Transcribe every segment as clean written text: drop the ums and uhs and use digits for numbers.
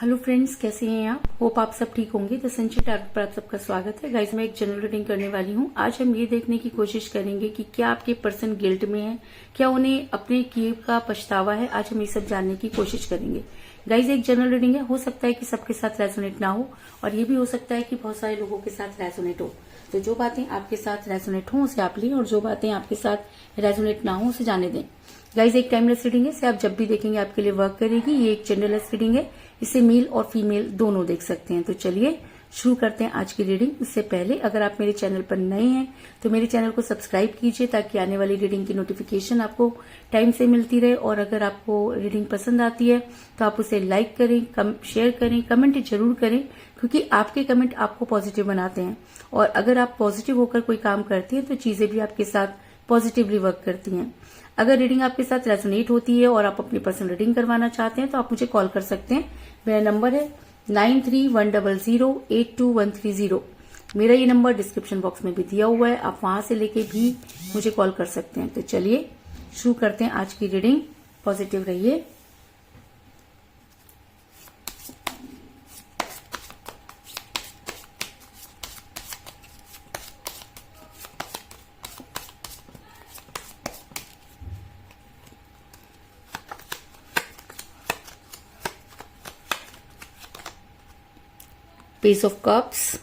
Hello friends, कैसे हैं आप? होप आप सब ठीक होंगे। तो संचित टैरोट पर आप सबका स्वागत है। गाइज, मैं एक जनरल रीडिंग करने वाली हूँ। आज हम ये देखने की कोशिश करेंगे कि क्या आपके पर्सन गिल्ट में है, क्या उन्हें अपने किए का पछतावा है। आज हम ये सब जानने की कोशिश करेंगे। गाइज, एक जनरल रीडिंग है, हो सकता है कि सबके साथ रेजोनेट ना हो और ये भी हो सकता है कि बहुत सारे लोगों के साथ रेजोनेट हो। तो जो बातें आपके साथ रेजोनेट हो उसे आप लें और जो बातें आपके साथ रेजोनेट ना हो उसे जाने दें। गाइज, एक टाइमलेस रीडिंग है, इसे आप जब भी देखेंगे आपके लिए वर्क करेगी। ये एक जेंडरलेस रीडिंग है, इसे मेल और फीमेल दोनों देख सकते हैं। तो चलिए शुरू करते हैं आज की रीडिंग। इससे पहले अगर आप मेरे चैनल पर नए हैं तो मेरे चैनल को सब्सक्राइब कीजिए ताकि आने वाली रीडिंग की नोटिफिकेशन आपको टाइम से मिलती रहे। और अगर आपको रीडिंग पसंद आती है तो आप उसे लाइक करें, शेयर करें, कमेंट जरूर करें, क्योंकि आपके कमेंट आपको पॉजिटिव बनाते हैं। और अगर आप पॉजिटिव होकर कोई काम करती हैं तो चीजें भी आपके साथ पॉजिटिवली वर्क करती हैं। अगर रीडिंग आपके साथ रेजोनेट होती है और आप अपनी पर्सनल रीडिंग करवाना चाहते हैं तो आप मुझे कॉल कर सकते हैं। मेरा नंबर है 9310082130। मेरा ये नंबर डिस्क्रिप्शन बॉक्स में भी दिया हुआ है, आप वहां से लेके भी मुझे कॉल कर सकते हैं। तो चलिए शुरू करते हैं आज की रीडिंग। पॉजिटिव रहिए। Page of Cups,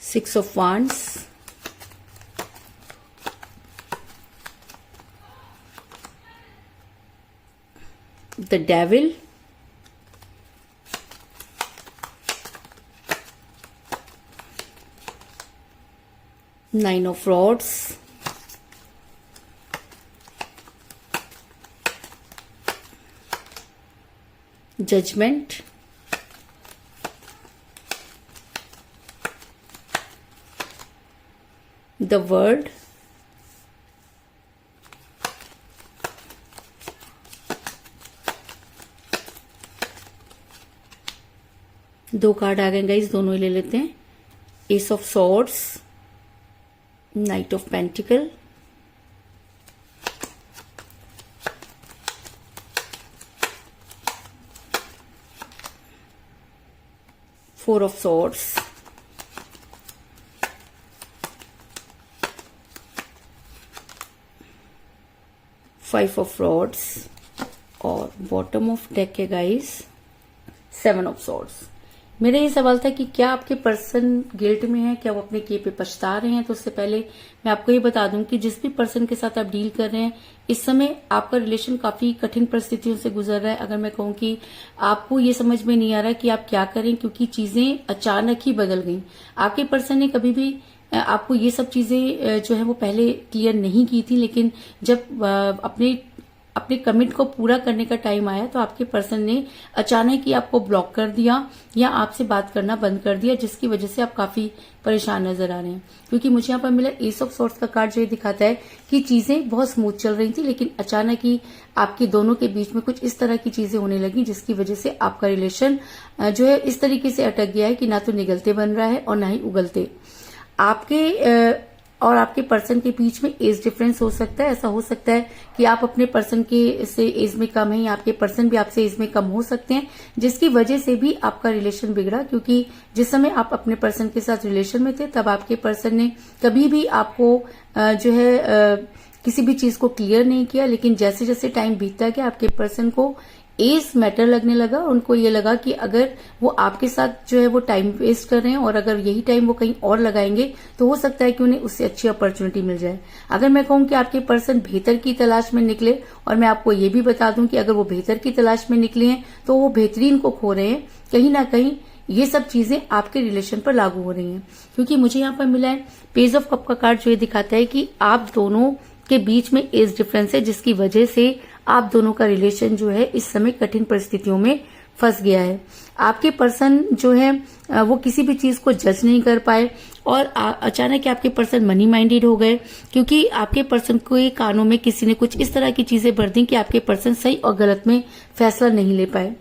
Six of Wands, the Devil, Nine of Rods, Judgment, the World, दो कार्ड आ गए गाइस, दोनों ही ले लेते हैं। S of swords, night of pentacle, Four of Swords, Five of Rods और बॉटम ऑफ डेक है guys, Seven of Swords। मेरा ये सवाल था कि क्या आपके पर्सन गिल्ट में है, क्या वो अपने किए पे पछता रहे हैं। तो उससे पहले मैं आपको ये बता दूं कि जिस भी पर्सन के साथ आप डील कर रहे हैं इस समय आपका रिलेशन काफी कठिन परिस्थितियों से गुजर रहा है। अगर मैं कहूं कि आपको ये समझ में नहीं आ रहा कि आप क्या करें, क्योंकि चीजें अचानक ही बदल गई। आपके पर्सन ने कभी भी आपको ये सब चीजें जो है वो पहले क्लियर नहीं की थी, लेकिन जब अपने कमिट को पूरा करने का टाइम आया तो आपके पर्सन ने अचानक ही आपको ब्लॉक कर दिया या आपसे बात करना बंद कर दिया, जिसकी वजह से आप काफी परेशान नजर आ रहे हैं। क्योंकि मुझे यहाँ पर मिला एस ऑफ सॉर्ड्स का कार्ड, जो ये दिखाता है कि चीजें बहुत स्मूथ चल रही थी, लेकिन अचानक ही आपके दोनों के बीच में कुछ इस तरह की चीजें होने लगी जिसकी वजह से आपका रिलेशन जो है इस तरीके से अटक गया है कि ना तो निगलते बन रहा है और ना ही उगलते। आपके और आपके पर्सन के बीच में एज डिफरेंस हो सकता है। ऐसा हो सकता है कि आप अपने पर्सन के से एज में कम है या आपके पर्सन भी आपसे एज में कम हो सकते हैं, जिसकी वजह से भी आपका रिलेशन बिगड़ा। क्योंकि जिस समय आप अपने पर्सन के साथ रिलेशन में थे तब आपके पर्सन ने कभी भी आपको जो है किसी भी चीज को क्लियर नहीं किया, लेकिन जैसे जैसे टाइम बीतता गया आपके पर्सन को एज मैटर लगने लगा। उनको ये लगा कि अगर वो आपके साथ जो है वो टाइम वेस्ट कर रहे हैं और अगर यही टाइम वो कहीं और लगाएंगे तो हो सकता है कि उन्हें उससे अच्छी अपॉर्चुनिटी मिल जाए। अगर मैं कहूं कि आपके पर्सन बेहतर की तलाश में निकले, और मैं आपको ये भी बता दूं कि अगर वो बेहतर की तलाश में निकले हैं तो वो बेहतरीन को खो रहे हैं। कहीं ना कहीं ये सब चीजें आपके रिलेशन पर लागू हो रही हैं, क्योंकि मुझे यहाँ पर मिला है पेज ऑफ कप का कार्ड, जो ये दिखाता है कि आप दोनों के बीच में एज डिफरेंस है, जिसकी वजह से आप दोनों का रिलेशन जो है इस समय कठिन परिस्थितियों में फंस गया है। आपके पर्सन जो है वो किसी भी चीज को जज नहीं कर पाए और अचानक आपके पर्सन मनी माइंडेड हो गए, क्योंकि आपके पर्सन के कानों में किसी ने कुछ इस तरह की चीजें भर दी कि आपके पर्सन सही और गलत में फैसला नहीं ले पाए।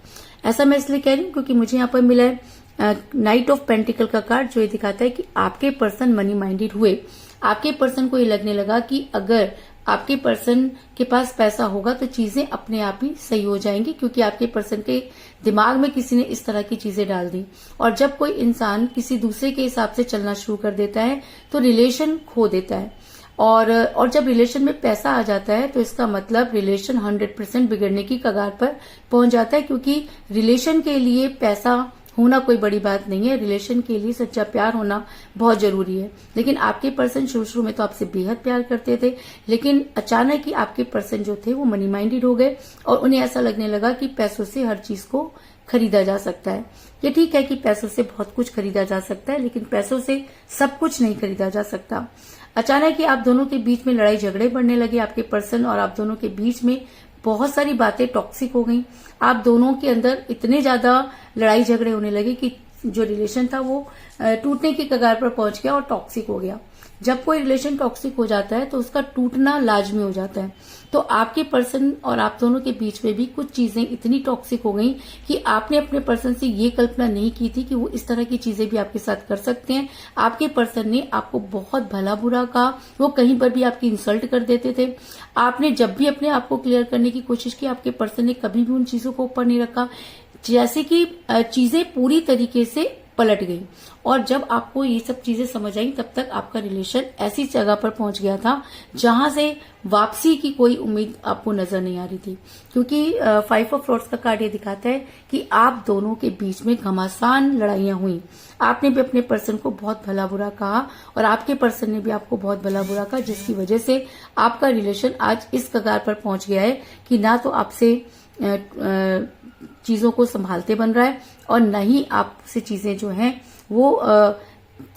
ऐसा मैं इसलिए कह रही हूँ क्योंकि मुझे यहाँ पर मिला है नाइट ऑफ पेंटिकल का कार्ड, जो ये दिखाता है कि आपके पर्सन मनी माइंडेड हुए। आपके पर्सन को ये लगने लगा कि अगर आपके पर्सन के पास पैसा होगा तो चीजें अपने आप ही सही हो जाएंगी, क्योंकि आपके पर्सन के दिमाग में किसी ने इस तरह की चीजें डाल दी। और जब कोई इंसान किसी दूसरे के हिसाब से चलना शुरू कर देता है तो रिलेशन खो देता है। और जब रिलेशन में पैसा आ जाता है तो इसका मतलब रिलेशन 100% बिगड़ने की कगार पर पहुंच जाता है, क्योंकि रिलेशन के लिए पैसा होना कोई बड़ी बात नहीं है। रिलेशन के लिए सच्चा प्यार होना बहुत जरूरी है। लेकिन आपके पर्सन शुरू में तो आपसे बेहद प्यार करते थे, लेकिन अचानक ही आपके पर्सन जो थे वो मनी माइंडेड हो गए और उन्हें ऐसा लगने लगा कि पैसों से हर चीज को खरीदा जा सकता है। ये ठीक है कि पैसों से बहुत कुछ खरीदा जा सकता है, लेकिन पैसों से सब कुछ नहीं खरीदा जा सकता। अचानक ही आप दोनों के बीच में लड़ाई झगड़े बढ़ने लगे। आपके पर्सन और आप दोनों के बीच में बहुत सारी बातें टॉक्सिक हो गई। आप दोनों के अंदर इतने ज्यादा लड़ाई झगड़े होने लगे कि जो रिलेशन था वो टूटने की कगार पर पहुंच गया और टॉक्सिक हो गया। जब कोई रिलेशन टॉक्सिक हो जाता है तो उसका टूटना लाजमी हो जाता है। तो आपके पर्सन और आप दोनों के बीच में भी कुछ चीजें इतनी टॉक्सिक हो गई कि आपने अपने पर्सन से ये कल्पना नहीं की थी कि वो इस तरह की चीजें भी आपके साथ कर सकते हैं। आपके पर्सन ने आपको बहुत भला बुरा कहा, वो कहीं पर भी आपकी इंसल्ट कर देते थे। आपने जब भी अपने आप को क्लियर करने की कोशिश की, आपके पर्सन ने कभी भी उन चीजों को ऊपर नहीं रखा, जैसे कि चीजें पूरी तरीके से पलट गई। और जब आपको ये सब चीजें समझ आई तब तक आपका रिलेशन ऐसी जगह पर पहुंच गया था जहां से वापसी की कोई उम्मीद आपको नजर नहीं आ रही थी, क्योंकि 5 ऑफ सॉर्ड्स का कार्ड ये दिखाता है कि आप दोनों के बीच में घमासान लड़ाइयां हुई। आपने भी अपने पर्सन को बहुत भला बुरा कहा और आपके पर्सन ने भी आपको बहुत भला बुरा कहा, जिसकी वजह से आपका रिलेशन आज इस कगार पर पहुंच गया है कि ना तो आपसे चीजों को संभालते बन रहा है और न ही आपसे चीजें जो हैं वो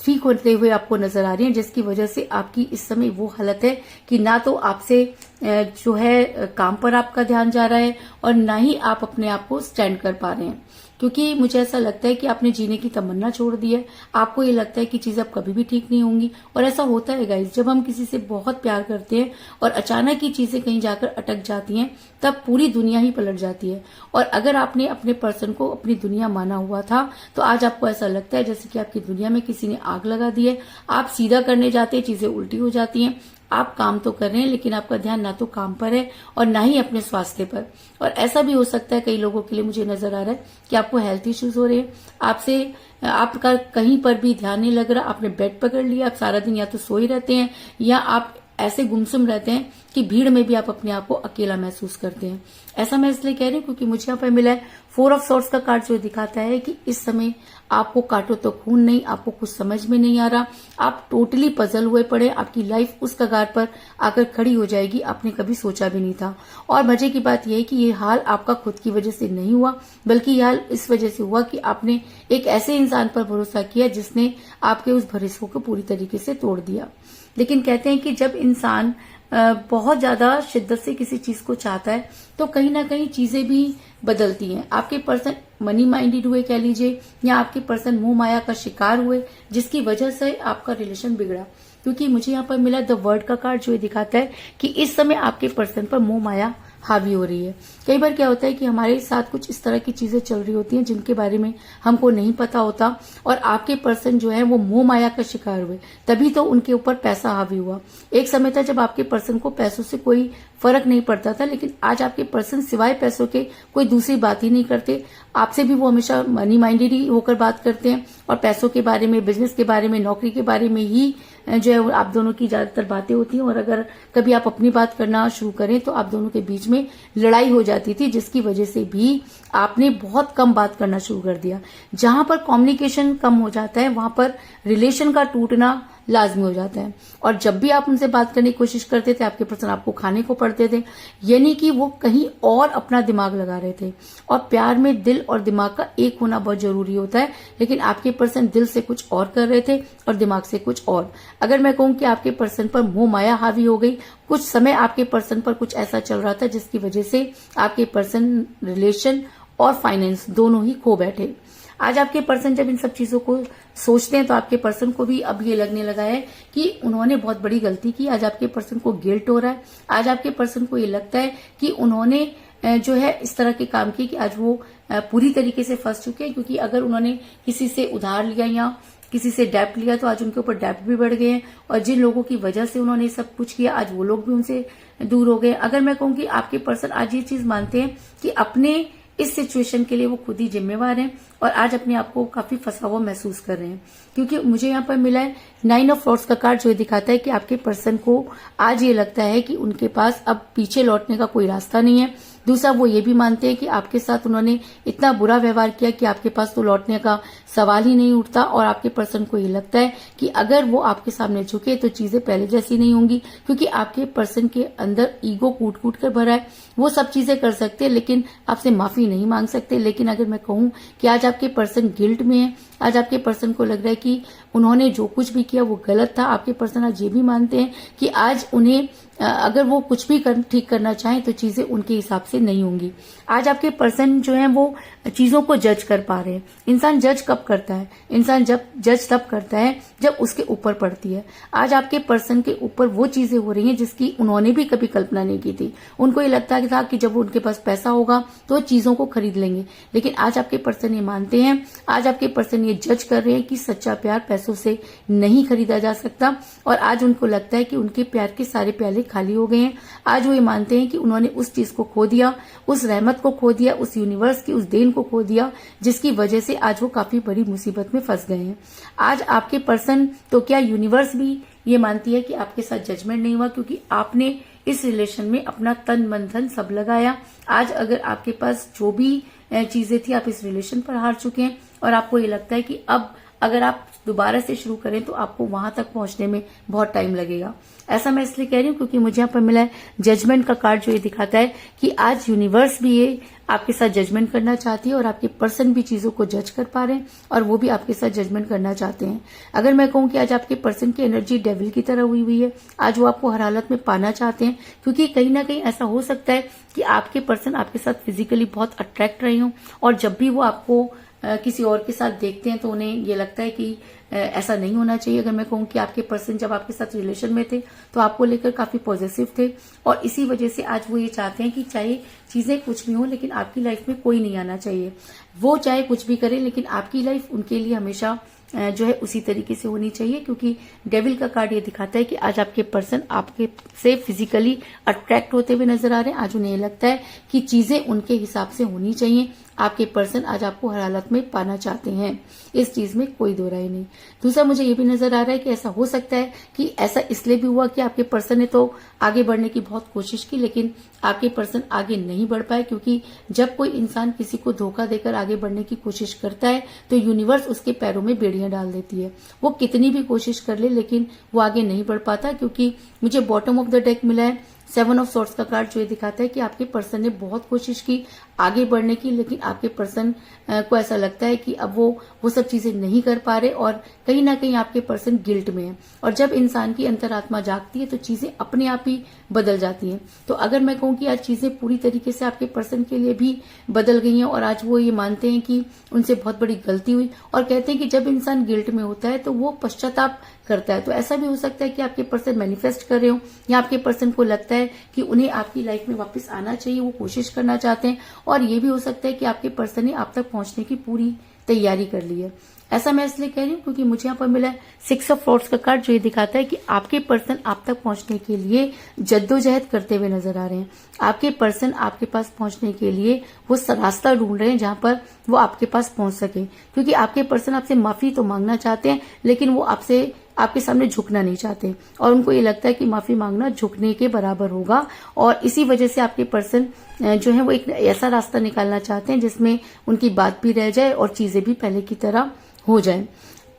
ठीक होते हुए आपको नजर आ रही हैं, जिसकी वजह से आपकी इस समय वो हालत है कि ना तो आपसे जो है काम पर आपका ध्यान जा रहा है और ना ही आप अपने आप को स्टैंड कर पा रहे हैं। क्योंकि मुझे ऐसा लगता है कि आपने जीने की तमन्ना छोड़ दी है। आपको ये लगता है कि चीजें अब कभी भी ठीक नहीं होंगी। और ऐसा होता है गाइस, जब हम किसी से बहुत प्यार करते हैं और अचानक ही चीजें कहीं जाकर अटक जाती हैं तब पूरी दुनिया ही पलट जाती है। और अगर आपने अपने पर्सन को अपनी दुनिया माना हुआ था तो आज आपको ऐसा लगता है जैसे कि आपकी दुनिया में किसी ने आग लगा दी है। आप सीधा करने जाते हैं, चीजें उल्टी हो जाती हैं। आप काम तो कर रहे हैं लेकिन आपका ध्यान ना तो काम पर है और ना ही अपने स्वास्थ्य पर। और ऐसा भी हो सकता है कई लोगों के लिए, मुझे नजर आ रहा है कि आपको हेल्थ इश्यूज हो रहे हैं। आपका कहीं पर भी ध्यान नहीं लग रहा। आपने बेड पकड़ लिया, आप सारा दिन या तो सो ही रहते हैं या आप ऐसे गुमसुम रहते हैं कि भीड़ में भी आप अपने आप को अकेला महसूस करते हैं। ऐसा मैं इसलिए कह रही हूँ क्योंकि मुझे यहाँ पर मिला है 4 ऑफ सॉर्ड्स का कार्ड, जो दिखाता है कि इस समय आपको काटो तो खून नहीं, आपको कुछ समझ में नहीं आ रहा, आप टोटली पजल हुए पड़े। आपकी लाइफ उस कगार पर आकर खड़ी हो जाएगी, आपने कभी सोचा भी नहीं था। और मजे की बात यह है कि ये हाल आपका खुद की वजह से नहीं हुआ, बल्कि ये हाल इस वजह से हुआ कि आपने एक ऐसे इंसान पर भरोसा किया जिसने आपके उस भरोसे को पूरी तरीके से तोड़ दिया। लेकिन कहते हैं कि जब इंसान बहुत ज्यादा शिद्दत से किसी चीज को चाहता है तो कहीं ना कहीं चीजें भी बदलती हैं। आपके पर्सन मनी माइंडेड हुए कह लीजिए, या आपके पर्सन मोह माया का शिकार हुए, जिसकी वजह से आपका रिलेशन बिगड़ा। क्योंकि मुझे यहाँ पर मिला द वर्ड का कार्ड, जो ये दिखाता है कि इस समय आपके पर्सन पर मोह माया हावी हो रही है। कई बार क्या होता है कि हमारे साथ कुछ इस तरह की चीजें चल रही होती हैं जिनके बारे में हमको नहीं पता होता और आपके पर्सन जो है वो मोह माया का शिकार हुए, तभी तो उनके ऊपर पैसा हावी हुआ। एक समय था जब आपके पर्सन को पैसों से कोई फर्क नहीं पड़ता था, लेकिन आज आपके पर्सन सिवाय पैसों के कोई दूसरी बात ही नहीं करते। आपसे भी वो हमेशा मनी माइंडेड ही होकर बात करते हैं और पैसों के बारे में, बिजनेस के बारे में, नौकरी के बारे में ही जो है आप दोनों की ज्यादातर बातें होती हैं। और अगर कभी आप अपनी बात करना शुरू करें तो आप दोनों के बीच में लड़ाई हो जाती थी, जिसकी वजह से भी आपने बहुत कम बात करना शुरू कर दिया। जहां पर कम्युनिकेशन कम हो जाता है वहां पर रिलेशन का टूटना लाजमी हो जाता है। और जब भी आप उनसे बात करने की कोशिश करते थे, आपके पर्सन आपको खाने को पड़ते थे, यानी कि वो कहीं और अपना दिमाग लगा रहे थे। और प्यार में दिल और दिमाग का एक होना बहुत जरूरी होता है, लेकिन आपके पर्सन दिल से कुछ और कर रहे थे और दिमाग से कुछ और। अगर मैं कहूं कि आपके पर्सन पर मोह माया हावी हो गई, कुछ समय आपके पर्सन पर कुछ ऐसा चल रहा था जिसकी वजह से आपके पर्सन रिलेशन और फाइनेंस दोनों ही खो बैठे। आज आपके पर्सन जब इन सब चीजों को सोचते हैं तो आपके पर्सन को भी अब ये लगने लगा है कि उन्होंने बहुत बड़ी गलती की। आज आपके पर्सन को गिल्ट हो रहा है। आज आपके पर्सन को ये लगता है कि उन्होंने जो है इस तरह के काम किए कि आज वो पूरी तरीके से फंस चुके हैं। क्योंकि अगर उन्होंने किसी से उधार लिया या किसी से डेप्ट लिया तो आज उनके ऊपर डेप्ट भी बढ़ गए हैं, और जिन लोगों की वजह से उन्होंने सब कुछ किया आज वो लोग भी उनसे दूर हो गए। अगर मैं कहूँ कि आपके पर्सन आज ये चीज मानते हैं कि अपने इस सिचुएशन के लिए वो खुद ही जिम्मेवार हैं, और आज अपने आप को काफी फंसा हुआ महसूस कर रहे हैं, क्योंकि मुझे यहाँ पर मिला है 9 ऑफ फ्रॉड्स का कार्ड, जो दिखाता है कि आपके पर्सन को आज ये लगता है कि उनके पास अब पीछे लौटने का कोई रास्ता नहीं है। दूसरा, वो ये भी मानते हैं कि आपके साथ उन्होंने इतना बुरा व्यवहार किया कि आपके पास तो लौटने का सवाल ही नहीं उठता, और आपके पर्सन को ये लगता है कि अगर वो आपके सामने झुके तो चीजें पहले जैसी नहीं होंगी, क्योंकि आपके पर्सन के अंदर ईगो कूट कूट कर भरा है। वो सब चीजें कर सकते हैं लेकिन आपसे माफी नहीं मांग सकते। लेकिन अगर मैं कहूं कि आज आपके पर्सन गिल्ट में है, आज आपके पर्सन को लग रहा है कि उन्होंने जो कुछ भी किया वो गलत था। आपके पर्सन आज ये भी मानते हैं कि आज उन्हें अगर वो कुछ भी ठीक करना चाहें तो चीजें उनके हिसाब से नहीं होंगी। आज आपके पर्सन जो है वो चीजों को जज कर पा रहे हैं। इंसान जज कब करता है? इंसान जज तब करता है जब उसके ऊपर पड़ती है। आज आपके पर्सन के ऊपर वो चीजें हो रही हैं जिसकी उन्होंने भी कभी कल्पना नहीं की थी। उनको ये लगता था कि जब उनके पास पैसा होगा तो चीजों को खरीद लेंगे, लेकिन आज आपके पर्सन ये मानते हैं, आज आपके पर्सन ये जज कर रहे हैं कि सच्चा प्यार पैसों से नहीं खरीदा जा सकता, और आज उनको लगता है कि उनके प्यार के सारे प्याले खाली हो गए हैं। आज वो ये मानते हैं कि उन्होंने उस चीज को खो दिया, उस रहमत को खो दिया, उस यूनिवर्स की उस देन को खो दिया, जिसकी वजह से आज वो काफी बड़ी मुसीबत में फंस गए हैं। आज आपके पर्सन तो क्या यूनिवर्स भी ये मानती है कि आपके साथ जजमेंट नहीं हुआ, क्योंकि आपने इस रिलेशन में अपना तन मन धन सब लगाया। आज अगर आपके पास जो भी चीजें थी, आप इस रिलेशन पर हार चुके हैं, और आपको ये लगता है कि अब अगर आप दोबारा से शुरू करें तो आपको वहां तक पहुंचने में बहुत टाइम लगेगा। ऐसा मैं इसलिए कह रही हूँ क्योंकि मुझे यहाँ पर मिला है जजमेंट का कार्ड, जो ये दिखाता है कि आज यूनिवर्स भी ये आपके साथ जजमेंट करना चाहती है, और आपके पर्सन भी चीजों को जज कर पा रहे हैं, और वो भी आपके साथ जजमेंट करना चाहते हैं। अगर मैं कहूँ कि आज आपके पर्सन की एनर्जी डेविल की तरह हुई है, आज वो आपको हर हालत में पाना चाहते हैं, क्योंकि कहीं ना कहीं ऐसा हो सकता है कि आपके पर्सन आपके साथ फिजिकली बहुत अट्रैक्ट रहे हों, और जब भी वो आपको किसी और के साथ देखते हैं तो उन्हें ये लगता है कि ऐसा नहीं होना चाहिए। अगर मैं कहूँ कि आपके पर्सन जब आपके साथ रिलेशन में थे तो आपको लेकर काफी पॉजिटिव थे, और इसी वजह से आज वो ये चाहते हैं कि चाहे चीजें कुछ भी हो लेकिन आपकी लाइफ में कोई नहीं आना चाहिए। वो चाहे कुछ भी करे लेकिन आपकी लाइफ उनके लिए हमेशा जो है उसी तरीके से होनी चाहिए, क्योंकि डेविल का कार्ड ये दिखाता है कि आज आपके पर्सन आपके से फिजिकली अट्रैक्ट होते हुए नजर आ रहे हैं। आज उन्हें लगता है कि चीजें उनके हिसाब से होनी चाहिए। आपके पर्सन आज आपको हर हालत में पाना चाहते हैं, इस चीज में कोई दो राय नहीं। दूसरा, मुझे ये भी नजर आ रहा है कि ऐसा हो सकता है कि ऐसा इसलिए भी हुआ कि आपके पर्सन ने तो आगे बढ़ने की बहुत कोशिश की, लेकिन आपके पर्सन आगे नहीं बढ़ पाए, क्योंकि जब कोई इंसान किसी को धोखा देकर आगे बढ़ने की कोशिश करता है तो यूनिवर्स उसके पैरों में बेड़ियां डाल देती है। वो कितनी भी कोशिश कर ले लेकिन वो आगे नहीं बढ़ पाता, क्योंकि मुझे बॉटम ऑफ द डेक मिला है 7 ऑफ सॉर्ड्स का कार्ड, जो ये दिखाता है कि आपके पर्सन ने बहुत कोशिश की आगे बढ़ने की, लेकिन आपके पर्सन को ऐसा लगता है कि अब वो सब चीजें नहीं कर पा रहे, और कहीं ना कहीं आपके पर्सन गिल्ट में है। और जब इंसान की अंतरात्मा जागती है तो चीजें अपने आप ही बदल जाती हैं। तो अगर मैं कहूँ कि आज चीजें पूरी तरीके से आपके पर्सन के लिए भी बदल गई हैं, और आज वो ये मानते हैं कि उनसे बहुत बड़ी गलती हुई, और कहते हैं कि जब इंसान गिल्ट में होता है तो वो पश्चाताप करता है। तो ऐसा भी हो सकता है कि आपके पर्सन मैनिफेस्ट कर रहे हो, या आपके पर्सन को लगता है कि उन्हें आपकी लाइफ में वापस आना चाहिए, वो कोशिश करना चाहते हैं, और ये भी हो सकता है कि आपके पर्सन ने आप तक पहुंचने की पूरी तैयारी कर ली है। ऐसा मैं इसलिए कह रही हूँ क्योंकि मुझे यहाँ पर मिला है 6 ऑफ सॉर्ड्स का कार्ड, जो ये दिखाता है कि आपके पर्सन आप तक पहुंचने के लिए जद्दोजहद करते हुए नजर आ रहे हैं। आपके पर्सन आपके पास पहुंचने के लिए वो रास्ता ढूंढ रहे हैं जहां पर वो आपके पास पहुंच सके, क्योंकि आपके पर्सन आपसे माफी तो मांगना चाहते हैं लेकिन वो आपके सामने झुकना नहीं चाहते, और उनको ये लगता है कि माफी मांगना झुकने के बराबर होगा, और इसी वजह से आपके पर्सन जो है वो एक ऐसा रास्ता निकालना चाहते हैं जिसमें उनकी बात भी रह जाए और चीजें भी पहले की तरह हो जाए।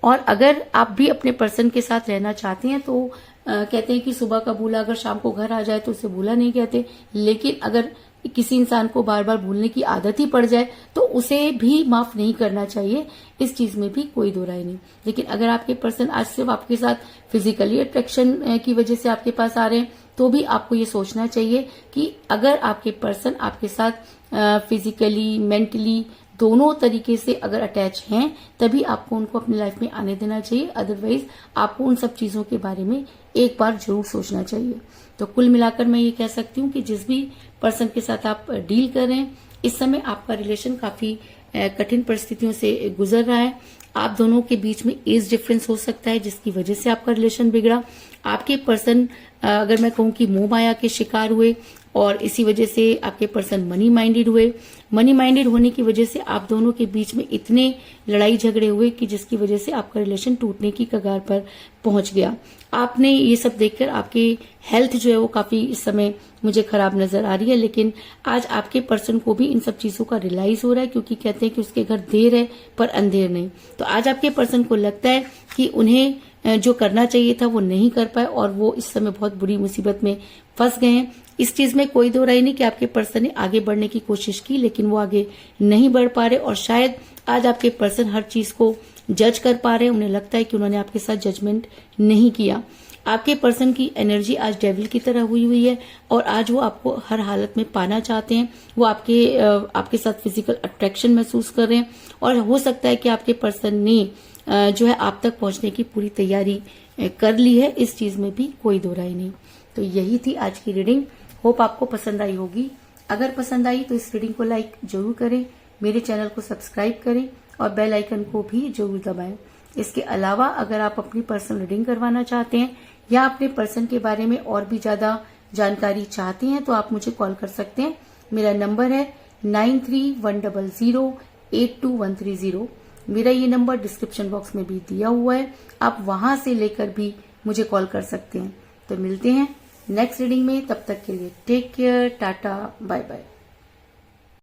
और अगर आप भी अपने पर्सन के साथ रहना चाहते हैं तो कहते हैं कि सुबह का भूला अगर शाम को घर आ जाए तो उसे भूला नहीं कहते, लेकिन अगर किसी इंसान को बार बार भूलने की आदत ही पड़ जाए तो उसे भी माफ नहीं करना चाहिए, इस चीज में भी कोई दो राय नहीं। लेकिन अगर आपके पर्सन आज सिर्फ आपके साथ फिजिकली अट्रैक्शन की वजह से आपके पास आ रहे हैं तो भी आपको ये सोचना चाहिए कि अगर आपके पर्सन आपके साथ फिजिकली मेंटली दोनों तरीके से अगर अटैच हैं तभी आपको उनको अपनी लाइफ में आने देना चाहिए, अदरवाइज आपको उन सब चीजों के बारे में एक बार जरूर सोचना चाहिए। तो कुल मिलाकर मैं ये कह सकती हूँ कि जिस भी पर्सन के साथ आप डील कर रहे हैं इस समय आपका रिलेशन काफी कठिन परिस्थितियों से गुजर रहा है। आप दोनों के बीच में एज डिफरेंस हो सकता है जिसकी वजह से आपका रिलेशन बिगड़ा। आपके पर्सन अगर मैं कहूं कि मोह माया के शिकार हुए और इसी वजह से आपके पर्सन मनी माइंडेड हुए। मनी माइंडेड होने की वजह से आप दोनों के बीच में इतने लड़ाई झगड़े हुए कि जिसकी वजह से आपका रिलेशन टूटने की कगार पर पहुंच गया। आपने ये सब देखकर आपकी हेल्थ जो है वो काफी इस समय मुझे खराब नजर आ रही है, लेकिन आज आपके पर्सन को भी इन सब चीजों का रियलाइज हो रहा है, क्योंकि कहते हैं कि उसके घर देर है पर अंधेर नहीं। तो आज आपके पर्सन को लगता है कि उन्हें जो करना चाहिए था वो नहीं कर पाए और वो इस समय बहुत बुरी मुसीबत में फंस गए हैं। इस चीज में कोई दो राय नहीं कि आपके पर्सन ने आगे बढ़ने की कोशिश की लेकिन वो आगे नहीं बढ़ पा रहे, और शायद आज आपके पर्सन हर चीज को जज कर पा रहे हैं। उन्हें लगता है कि उन्होंने आपके साथ जजमेंट नहीं किया। आपके पर्सन की एनर्जी आज डेविल की तरह हुई है और आज वो आपको हर हालत में पाना चाहते हैं। वो आपके साथ फिजिकल अट्रैक्शन महसूस कर रहे हैं और हो सकता है कि आपके पर्सन ने जो है आप तक पहुंचने की पूरी तैयारी कर ली है। इस चीज में भी कोई दो राय नहीं। तो यही थी आज की रीडिंग। होप आपको पसंद आई होगी। अगर पसंद आई तो इस रीडिंग को लाइक जरूर करें, मेरे चैनल को सब्सक्राइब करें और बेल आइकन को भी जरूर दबाएं। इसके अलावा अगर आप अपनी पर्सनल रीडिंग करवाना चाहते हैं या अपने पर्सन के बारे में और भी ज्यादा जानकारी चाहते हैं तो आप मुझे कॉल कर सकते हैं। मेरा नंबर है 9310082130। मेरा ये नंबर डिस्क्रिप्शन बॉक्स में भी दिया हुआ है, आप वहां से लेकर भी मुझे कॉल कर सकते हैं। तो मिलते हैं नेक्स्ट रीडिंग में, तब तक के लिए take care, tata, bye bye.